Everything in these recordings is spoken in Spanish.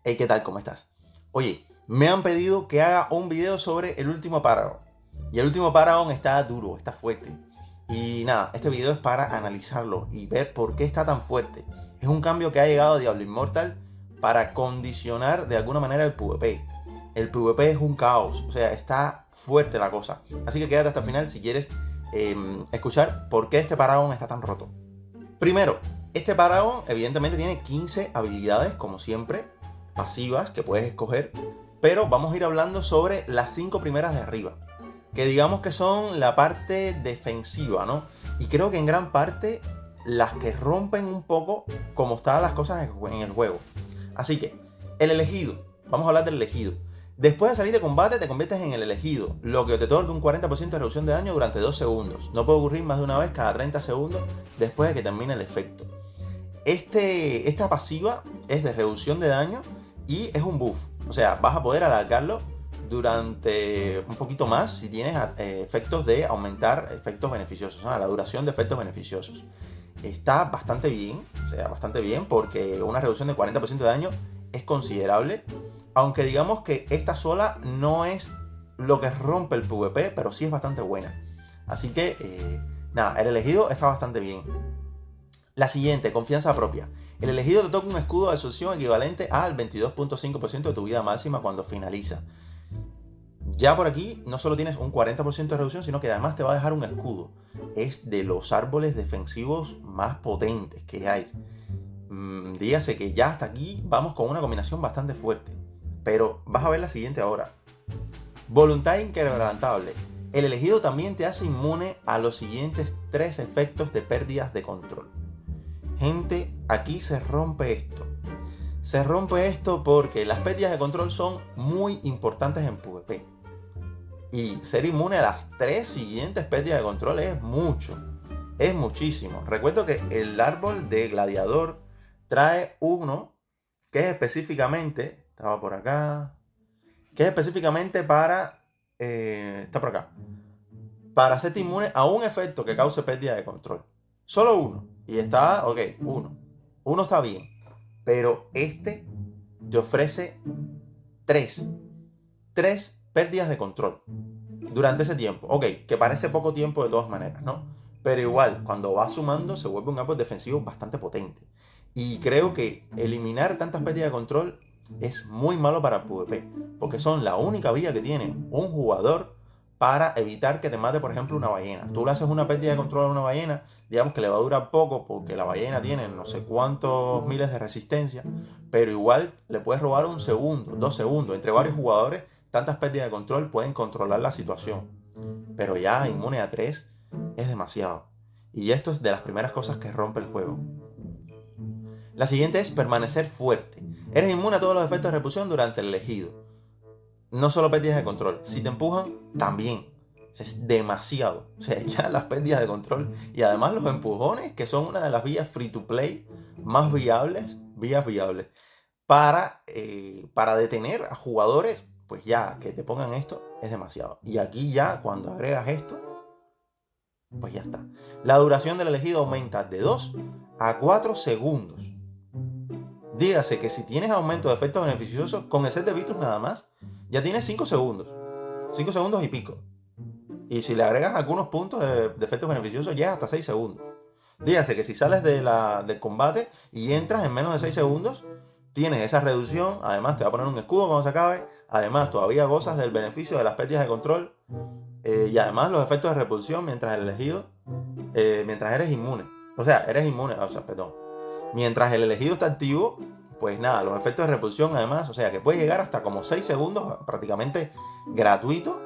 Hey, ¿qué tal? ¿Cómo estás? Oye, me han pedido que haga un video sobre el último Paragon. Y el último Paragon está duro, está fuerte. Y nada, este video es para analizarlo y ver por qué está tan fuerte. Es un cambio que ha llegado a Diablo Immortal para condicionar de alguna manera el PvP. El PvP es un caos, o sea, está fuerte la cosa. Así que quédate hasta el final si quieres escuchar por qué este Paragon está tan roto. Primero, este Paragon evidentemente tiene 15 habilidades, como siempre, pasivas que puedes escoger, pero vamos a ir hablando sobre las 5 primeras de arriba, que digamos que son la parte defensiva, ¿no? Y creo que en gran parte las que rompen un poco como están las cosas en el juego. Así que, el elegido, vamos a hablar del elegido. Después de salir de combate te conviertes en el elegido, lo que te otorga un 40% de reducción de daño durante 2 segundos. No puede ocurrir más de una vez cada 30 segundos después de que termine el efecto. Esta pasiva es de reducción de daño y es un buff. O sea, vas a poder alargarlo durante un poquito más si tienes efectos de aumentar efectos beneficiosos, ¿no? La duración de efectos beneficiosos. Está bastante bien, o sea, bastante bien porque una reducción de 40% de daño es considerable. Aunque digamos que esta sola no es lo que rompe el PvP, pero sí es bastante buena. Así que, nada, el elegido está bastante bien. La siguiente, confianza propia. El elegido te toca un escudo de absorción equivalente al 22.5% de tu vida máxima cuando finaliza. Ya por aquí no solo tienes un 40% de reducción, sino que además te va a dejar un escudo. Es de los árboles defensivos más potentes que hay. Dígase que ya hasta aquí vamos con una combinación bastante fuerte. Pero vas a ver la siguiente ahora. Voluntad inquebrantable. El elegido también te hace inmune a los siguientes 3 efectos de pérdidas de control. Gente, aquí se rompe esto. Se rompe esto porque las pérdidas de control son muy importantes en PvP. Y ser inmune a las 3 siguientes pérdidas de control es mucho. Es muchísimo. Recuerdo que el árbol de gladiador trae uno que es específicamente... Estaba por acá. Que es específicamente para... está por acá. Para hacerte inmune a un efecto que cause pérdida de control. Solo uno. Y está, ok, uno. Uno está bien. Pero este te ofrece tres. Tres pérdidas de control durante ese tiempo. Ok, que parece poco tiempo de todas maneras, ¿no? Pero igual, cuando va sumando, se vuelve un árbol defensivo bastante potente. Y creo que eliminar tantas pérdidas de control es muy malo para el PvP. Porque son la única vía que tiene un jugador para evitar que te mate, por ejemplo, una ballena. Tú le haces una pérdida de control a una ballena, digamos que le va a durar poco porque la ballena tiene no sé cuántos miles de resistencia, pero igual le puedes robar un segundo, 2 segundos. Entre varios jugadores, tantas pérdidas de control pueden controlar la situación. Pero ya inmune a 3 es demasiado. Y esto es de las primeras cosas que rompe el juego. La siguiente es permanecer fuerte. Eres inmune a todos los efectos de repulsión durante el elegido. No solo pérdidas de control, si te empujan, también. O sea, es demasiado. O sea, ya las pérdidas de control y además los empujones, que son una de las vías free to play más vías viables, para detener a jugadores, pues ya que te pongan esto es demasiado. Y aquí ya cuando agregas esto, pues ya está. La duración del elegido aumenta de 2 a 4 segundos. Dígase que si tienes aumento de efectos beneficiosos, con el set de Vitus nada más, ya tienes 5 segundos. 5 segundos y pico. Y si le agregas algunos puntos de efectos beneficiosos, ya hasta 6 segundos. Dígase que si sales del combate y entras en menos de 6 segundos, tienes esa reducción. Además, te va a poner un escudo cuando se acabe. Además, todavía gozas del beneficio de las pérdidas de control. Y además, los efectos de repulsión mientras el elegido. Mientras eres inmune. O sea, eres inmune. O sea, perdón. Mientras el elegido está activo, pues nada, los efectos de repulsión además, o sea que puede llegar hasta como 6 segundos prácticamente gratuito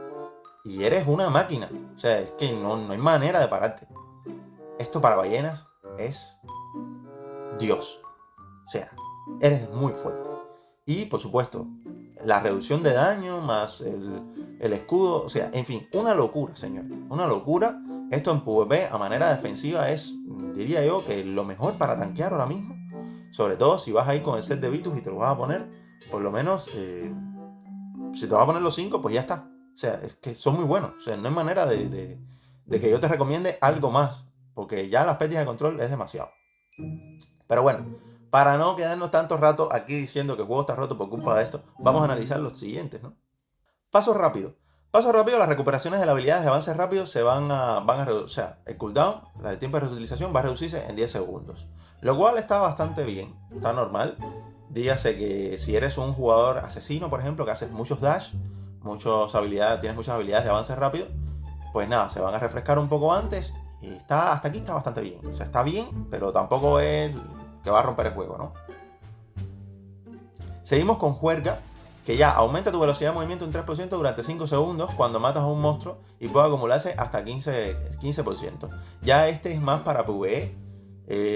y eres una máquina. O sea, es que no hay manera de pararte. Esto para ballenas es Dios. O sea, eres muy fuerte. Y por supuesto, la reducción de daño más el escudo, o sea, en fin, una locura, señor. Una locura. Esto en PvP a manera defensiva es, diría yo, que lo mejor para tanquear ahora mismo. Sobre todo si vas ahí con el set de Vitus y te lo vas a poner, por lo menos, si te vas a poner los 5, pues ya está. O sea, es que son muy buenos. O sea, no hay manera de que yo te recomiende algo más, porque ya las pérdidas de control es demasiado. Pero bueno, Para no quedarnos tanto rato aquí diciendo que el juego está roto por culpa de esto, vamos a analizar los siguientes, ¿no? Paso rápido. Paso rápido, las recuperaciones de las habilidades de avance rápido se van a reducir. O sea, el cooldown, el tiempo de reutilización va a reducirse en 10 segundos. Lo cual está bastante bien, está normal. Dígase que si eres un jugador asesino, por ejemplo, que haces muchos dash, tienes muchas habilidades de avance rápido, pues nada, se van a refrescar un poco antes y hasta aquí está bastante bien. O sea, está bien, pero tampoco es que va a romper el juego, ¿no? Seguimos con Juerga, que ya aumenta tu velocidad de movimiento un 3% durante 5 segundos cuando matas a un monstruo y puede acumularse hasta 15%. Ya este es más para PvE.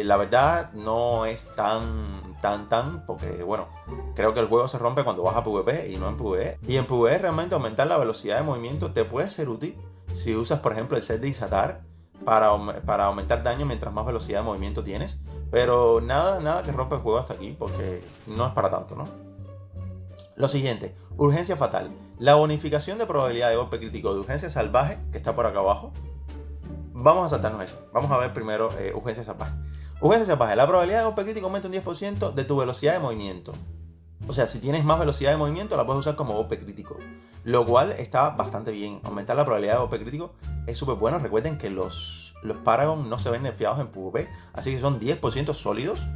La verdad no es tan, porque bueno, creo que el juego se rompe cuando vas a PvP y no en PvE. Y en PvE realmente aumentar la velocidad de movimiento te puede ser útil si usas, por ejemplo, el set de Isatar para aumentar daño mientras más velocidad de movimiento tienes. Pero nada que rompa el juego hasta aquí, porque no es para tanto, ¿no? Lo siguiente, urgencia fatal. La bonificación de probabilidad de golpe crítico de urgencia salvaje, que está por acá abajo. Vamos a saltarnos eso. Vamos a ver primero urgencia salvaje. Urgencia salvaje. La probabilidad de golpe crítico aumenta un 10% de tu velocidad de movimiento. O sea, si tienes más velocidad de movimiento, la puedes usar como golpe crítico. Lo cual está bastante bien. Aumentar la probabilidad de golpe crítico es súper bueno. Recuerden que los Paragon no se ven nerfeados en PvP. Así que son 10% sólidos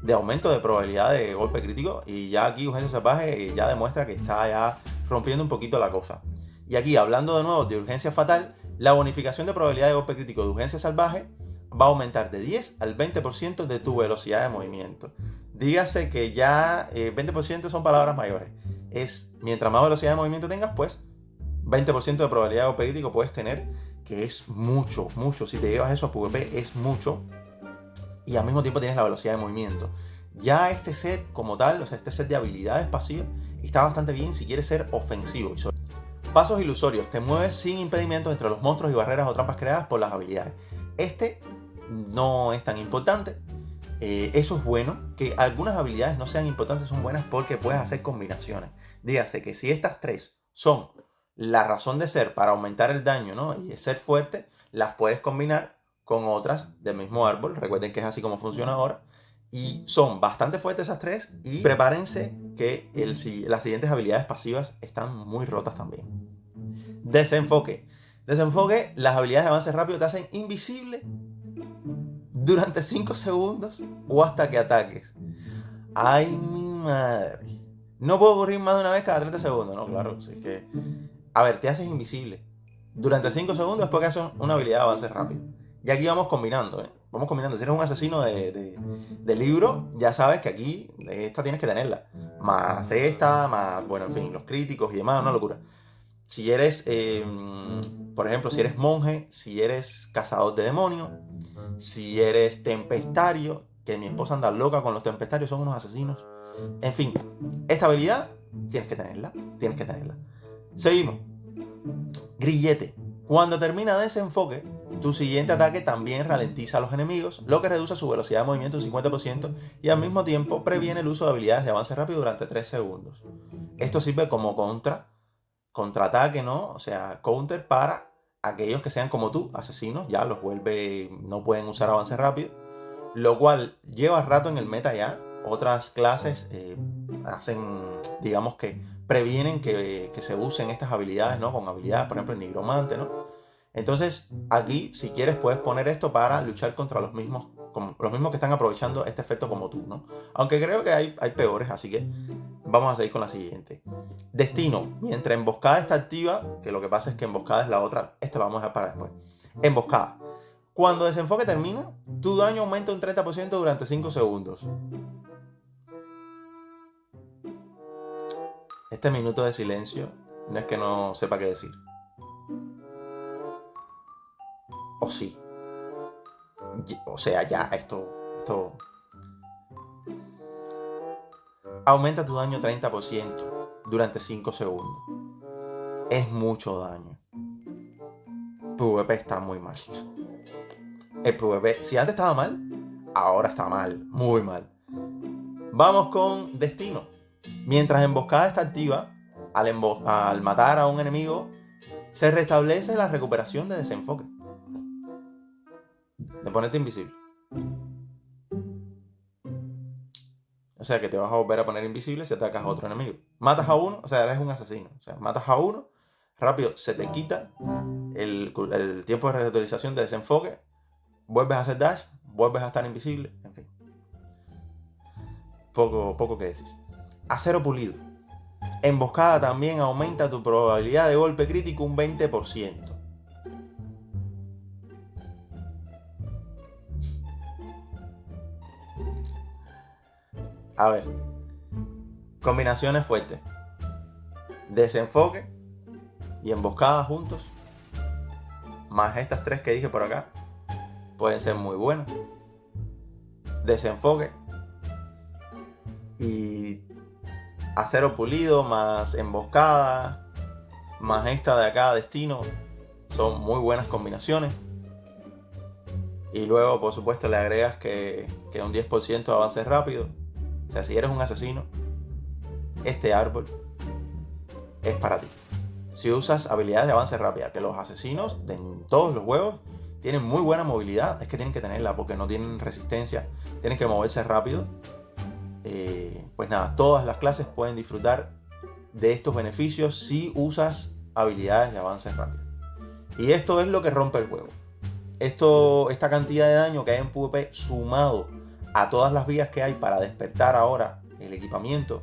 de aumento de probabilidad de golpe crítico. Y ya aquí urgencia salvaje ya demuestra que está ya rompiendo un poquito la cosa. Y aquí, hablando de nuevo de urgencia fatal, la bonificación de probabilidad de golpe crítico de urgencia salvaje va a aumentar de 10 al 20% de tu velocidad de movimiento. Dígase que ya 20% son palabras mayores. Es mientras más velocidad de movimiento tengas, pues 20% de probabilidad de golpe crítico puedes tener, que es mucho. Si te llevas eso a PvP es mucho. Y al mismo tiempo tienes la velocidad de movimiento. Ya este set como tal, o sea, este set de habilidades pasivas, está bastante bien si quieres ser ofensivo. Pasos ilusorios. Te mueves sin impedimentos entre los monstruos y barreras o trampas creadas por las habilidades. Este no es tan importante. Eso es bueno. Que algunas habilidades no sean importantes son buenas porque puedes hacer combinaciones. Dígase que si estas tres son la razón de ser para aumentar el daño, ¿no? Y de ser fuerte, las puedes combinar con otras del mismo árbol. Recuerden que es así como funciona ahora. Y son bastante fuertes esas tres. Y prepárense que las siguientes habilidades pasivas están muy rotas también. Desenfoque. Desenfoque, las habilidades de avance rápido te hacen invisible durante 5 segundos o hasta que ataques. ¡Ay, mi madre! No puedo correr más de una vez cada 30 segundos, ¿no? Claro, si es que... A ver, te haces invisible durante 5 segundos después que haces una habilidad de avance rápido. Y aquí vamos combinando, ¿eh? Vamos combinando. Si eres un asesino de libro, ya sabes que aquí esta tienes que tenerla. Más esta, más, bueno, en fin, los críticos y demás, una locura. Si eres, por ejemplo, si eres monje, si eres cazador de demonios, si eres tempestario, que mi esposa anda loca con los tempestarios, son unos asesinos. En fin, esta habilidad tienes que tenerla, Seguimos. Grillete. Cuando termina desenfoque, tu siguiente ataque también ralentiza a los enemigos, lo que reduce su velocidad de movimiento un 50% y al mismo tiempo previene el uso de habilidades de avance rápido durante 3 segundos. Esto sirve como contraataque, ¿no? O sea, counter para aquellos que sean como tú, asesinos, ya los vuelve, no pueden usar avance rápido, lo cual lleva rato en el meta ya. Otras clases hacen, digamos que previenen que se usen estas habilidades, ¿no? Con habilidades, por ejemplo, el nigromante, ¿no? Entonces, aquí, si quieres, puedes poner esto para luchar contra los mismos que están aprovechando este efecto como tú, ¿no? Aunque creo que hay peores, así que vamos a seguir con la siguiente. Destino. Mientras emboscada está activa, que lo que pasa es que emboscada es la otra, esto lo vamos a dejar para después. Emboscada. Cuando desenfoque termina, tu daño aumenta un 30% durante 5 segundos. Este minuto de silencio no es que no sepa qué decir. O sí. O sea, ya, esto... Aumenta tu daño 30% durante 5 segundos. Es mucho daño. PvP está muy mal. El PvP, si antes estaba mal, ahora está mal, muy mal. Vamos con destino. Mientras emboscada está activa, al matar a un enemigo, se restablece la recuperación de desenfoque. De ponerte invisible. O sea que te vas a volver a poner invisible si atacas a otro enemigo. Matas a uno, o sea, eres un asesino. O sea, matas a uno, rápido se te quita el tiempo de reutilización de desenfoque, vuelves a hacer dash, vuelves a estar invisible, en fin. Poco que decir. Acero pulido. Emboscada también aumenta tu probabilidad de golpe crítico un 20%. A ver, combinaciones fuertes. Desenfoque y emboscada juntos, más estas tres que dije por acá, pueden ser muy buenas. Desenfoque y acero pulido más emboscada más esta de acá, destino, son muy buenas combinaciones. Y luego, por supuesto, le agregas que un 10% de avance rápido. O sea, si eres un asesino, este árbol es para ti. Si usas habilidades de avance rápida, que los asesinos en todos los juegos tienen muy buena movilidad, es que tienen que tenerla porque no tienen resistencia, tienen que moverse rápido. Pues nada, todas las clases pueden disfrutar de estos beneficios si usas habilidades de avance rápido. Y esto es lo que rompe el juego. Esta cantidad de daño que hay en PvP sumado a todas las vías que hay para despertar ahora el equipamiento,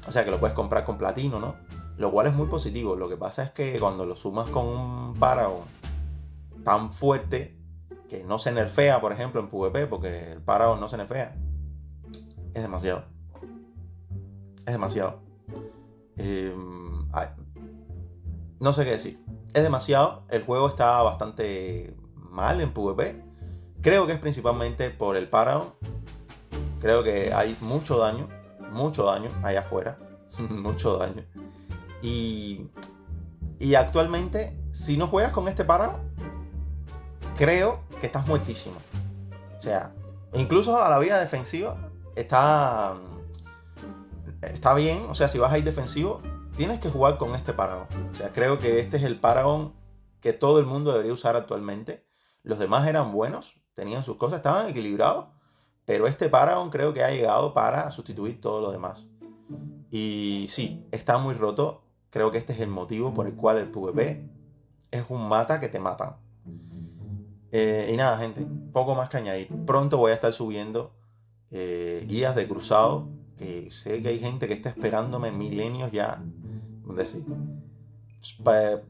o sea que lo puedes comprar con platino, ¿no? Lo cual es muy positivo. Lo que pasa es que cuando lo sumas con un Paragon tan fuerte que no se nerfea, por ejemplo, en PvP, porque el Paragon no se nerfea, es demasiado. Es demasiado. No sé qué decir. Es demasiado. El juego está bastante mal en PvP. Creo que es principalmente por el Paragon. Creo que hay mucho daño allá afuera. Mucho daño. Y actualmente, si no juegas con este Paragon, creo que estás muertísimo. O sea, incluso a la vida defensiva está bien. O sea, si vas a ir defensivo, tienes que jugar con este Paragon. O sea, creo que este es el Paragon que todo el mundo debería usar actualmente. Los demás eran buenos, tenían sus cosas, estaban equilibrados, pero este Paragon creo que ha llegado para sustituir todo lo demás. Y sí, está muy roto. Creo que este es el motivo por el cual el PvP es un mata que te matan. Y nada, gente, poco más que añadir. Pronto voy a estar subiendo guías de cruzado, que sé que hay gente que está esperándome milenios ya. Decir,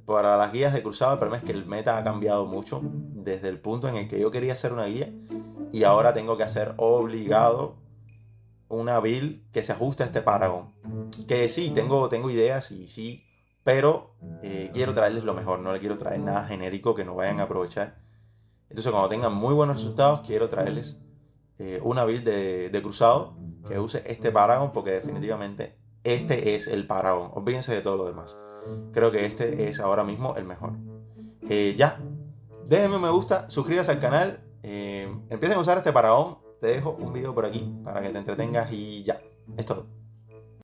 para las guías de cruzado, el problema es que el meta ha cambiado mucho desde el punto en el que yo quería hacer una guía y ahora tengo que hacer obligado una build que se ajuste a este Paragon. Que sí, tengo ideas y sí, pero quiero traerles lo mejor, no le quiero traer nada genérico que no vayan a aprovechar. Entonces, cuando tengan muy buenos resultados, quiero traerles una build de cruzado que use este Paragon, porque definitivamente este es el Paragon. Olvídense de todo lo demás. Creo que este es ahora mismo el mejor. Ya, déjenme un me gusta, suscríbanse al canal, empiecen a usar este Paragon. Te dejo un video por aquí para que te entretengas y ya, es todo.